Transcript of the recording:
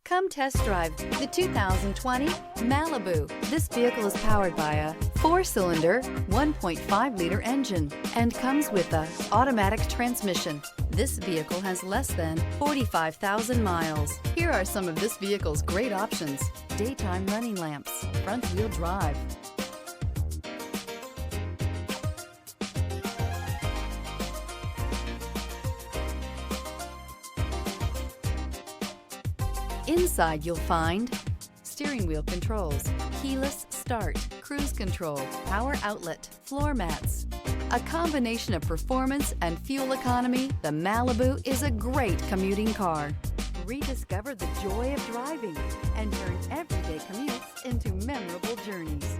Come test drive the 2020 Malibu. This vehicle is powered by a 4-cylinder, 1.5-liter engine and comes with a automatic transmission. This vehicle has less than 45,000 miles. Here are some of this vehicle's great options: daytime running lamps, front-wheel drive, inside you'll find steering wheel controls, keyless start, cruise control, power outlet, floor mats. A combination of performance and fuel economy, the Malibu is a great commuting car. Rediscover the joy of driving and turn everyday commutes into memorable journeys.